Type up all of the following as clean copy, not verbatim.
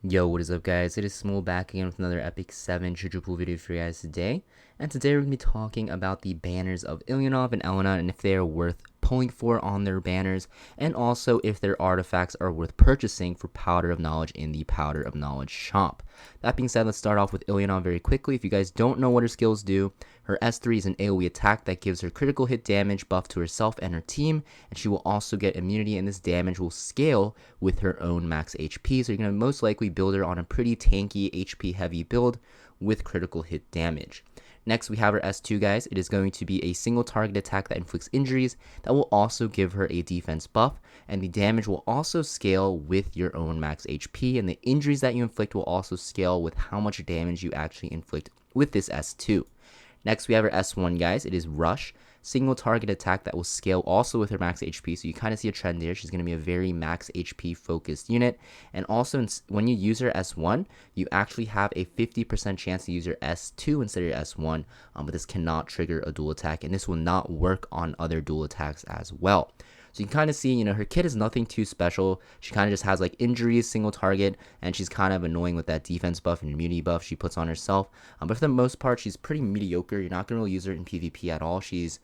Yo, what is up guys? It is Samool back again with another Epic 7 triple video for you guys today. And today we're going to be talking about the banners of Ilynav and Elena and if they are worth pulling for on their banners, and also if their artifacts are worth purchasing for Powder of Knowledge in the Powder of Knowledge shop. That being said, let's start off with Ilynav very quickly. If you guys don't know what her skills do, her S3 is an AoE attack that gives her critical hit damage buff to herself and her team, and she will also get immunity, and this damage will scale with her own max HP, so you're going to most likely build her on a pretty tanky HP heavy build with critical hit damage. Next, we have her S2, guys. It is going to be a single target attack that inflicts injuries that will also give her a defense buff, and the damage will also scale with your own max HP, and the injuries that you inflict will also scale with how much damage you actually inflict with this S2. Next, we have our S1, guys. It is Rush, single target attack that will scale also with her max HP. So you kind of see a trend there. She's going to be a very max HP focused unit. And also, when you use her S1, you actually have a 50% chance to use your S2 instead of your S1. But this cannot trigger a dual attack, and this will not work on other dual attacks as well. So you can kind of see, her kit is nothing too special. She kind of just has like injuries, single target, and she's kind of annoying with that defense buff and immunity buff she puts on herself. But for the most part, she's pretty mediocre. You're not going to really use her in PvP at all. She's,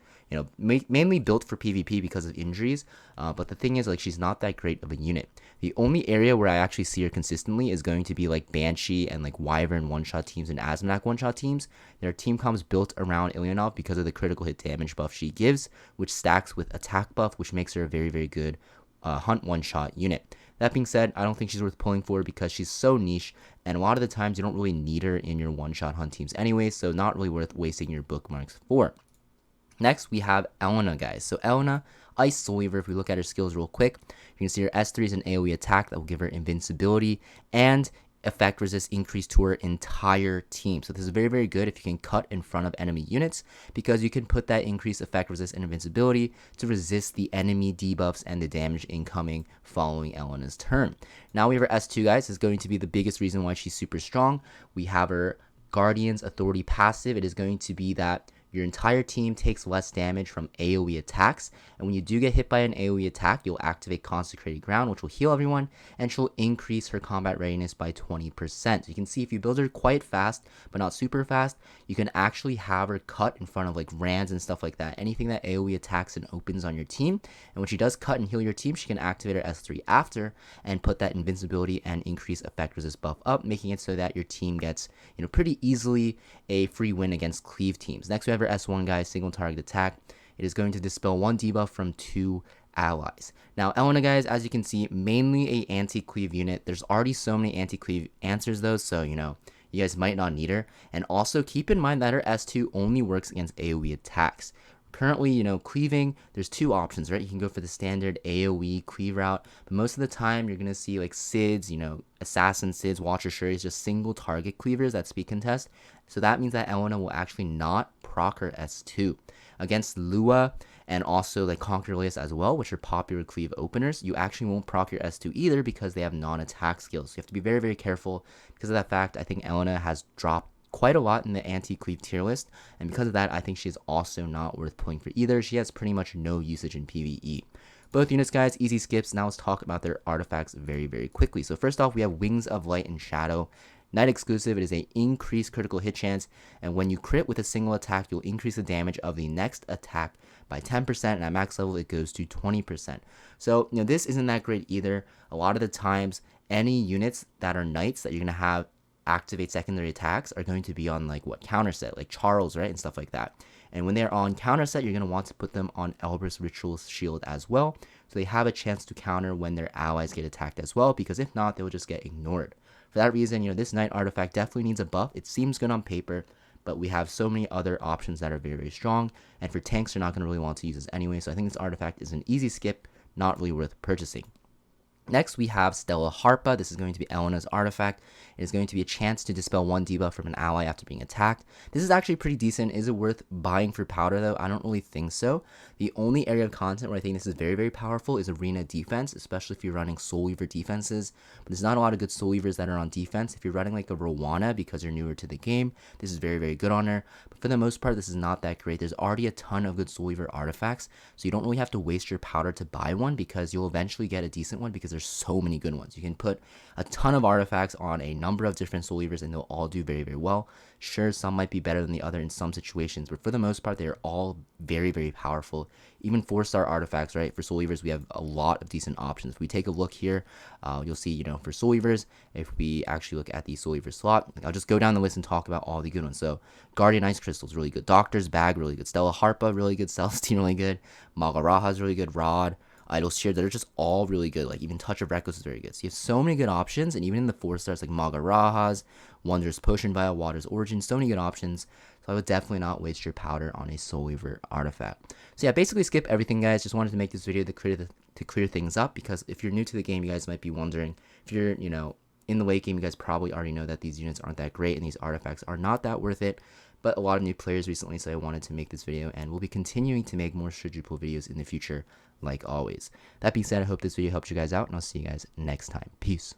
mainly built for PvP because of injuries. But the thing is, like, she's not that great of a unit. The only area where I actually see her consistently is going to be like Banshee and like Wyvern one-shot teams and Asmodach one-shot teams. Their team comps built around Ilynav because of the critical hit damage buff she gives, which stacks with attack buff, which makes her a very, very good hunt one-shot unit. That being said, I don't think she's worth pulling for because she's so niche, and a lot of the times you don't really need her in your one-shot hunt teams anyway, so not really worth wasting your bookmarks for. Next, we have Elena, guys. So Elena, Ice Soul Weaver. If we look at her skills real quick, you can see her S3 is an AoE attack that will give her invincibility and effect resist increase to her entire team. So this is very, very good if you can cut in front of enemy units, because you can put that increased effect resist and invincibility to resist the enemy debuffs and the damage incoming following Elena's turn. Now we have her S2, guys. This is going to be the biggest reason why she's super strong. We have her Guardian's Authority passive. It is going to be that your entire team takes less damage from AoE attacks, and when you do get hit by an AoE attack, you'll activate Consecrated Ground, which will heal everyone, and she'll increase her combat readiness by 20%. So you can see if you build her quite fast, but not super fast, you can actually have her cut in front of like Rands and stuff like that, anything that AoE attacks and opens on your team. And when she does cut and heal your team, she can activate her S3 after and put that invincibility and increase effect resist buff up, making it so that your team gets, pretty easily a free win against cleave teams. Next, we have her S1, guys, single target attack. It is going to dispel one debuff from 2 allies. Now, Elena, guys, as you can see, mainly a anti-cleave unit. There's already so many anti-cleave answers, though, so, you guys might not need her. And also, keep in mind that her S2 only works against AoE attacks. Currently, cleaving, there's 2 options, right? You can go for the standard AoE cleave route, but most of the time you're going to see like Sids, Assassin Sids, Watcher Shuris, just single target cleavers that speed contest. So that means that Elena will actually not proc her S2. Against Lua and also like Conquer Elias as well, which are popular cleave openers, you actually won't proc your S2 either because they have non-attack skills. So you have to be very, very careful. Because of that fact, I think Elena has dropped quite a lot in the anti-cleave tier list, and because of that, I think she's also not worth pulling for either. She has pretty much no usage in PvE. Both units, guys, easy skips. Now let's talk about their artifacts very, very quickly. So first off, we have Wings of Light and Shadow. Night exclusive, it is a increased critical hit chance, and when you crit with a single attack, you'll increase the damage of the next attack by 10%, and at max level, it goes to 20%. So, this isn't that great either. A lot of the times, any units that are knights that you're going to have activate secondary attacks are going to be on like counter set, like Charles, right, and stuff like that. And when they're on counter set, you're going to want to put them on Elber's Ritual Shield as well, so they have a chance to counter when their allies get attacked as well, because if not, they will just get ignored. For that reason, this Knight artifact definitely needs a buff. It seems good on paper, but we have so many other options that are very, very strong, and for tanks, you're not going to really want to use this anyway, so I think this artifact is an easy skip, not really worth purchasing. Next, we have Stella Harpa. This is going to be Elena's artifact. It is going to be a chance to dispel one debuff from an ally after being attacked. This is actually pretty decent. Is it worth buying for powder, though? I don't really think so. The only area of content where I think this is very, very powerful is arena defense, especially if you're running Soul Weaver defenses. But there's not a lot of good Soul Weavers that are on defense. If you're running like a Rowana because you're newer to the game, this is very, very good on her. But for the most part, this is not that great. There's already a ton of good Soul Weaver artifacts, so you don't really have to waste your powder to buy one, because you'll eventually get a decent one because there's so many good ones. You can put a ton of artifacts on a number of different Soul Weavers and they'll all do very, very well. Sure, some might be better than the other in some situations, but for the most part, they're all very, very powerful. Even 4-star artifacts, right? For Soul Weavers, we have a lot of decent options. If we take a look here, you'll see, you know, for Soul Weavers, if we actually look at the Soul Weaver slot, I'll just go down the list and talk about all the good ones. So, Guardian Ice Crystal is really good. Doctor's Bag, really good. Stella Harpa, really good. Celestine, really good. Magaraha is really good. Rod, Idol's Cheer, they're just all really good. Like, even Touch of Reckless is very good. So, you have so many good options, and even in the 4-stars, like Magarahas, Wondrous Potion Vial, Water's Origin, so many good options. So I would definitely not waste your powder on a Soul Weaver artifact. So yeah, basically skip everything, guys. Just wanted to make this video to clear things up, because if you're new to the game, you guys might be wondering. If you're, you know, in the late game, you guys probably already know that these units aren't that great and these artifacts are not that worth it. But a lot of new players recently, so I wanted to make this video, and we'll be continuing to make more strategy pool videos in the future, like always. That being said, I hope this video helped you guys out, and I'll see you guys next time. Peace.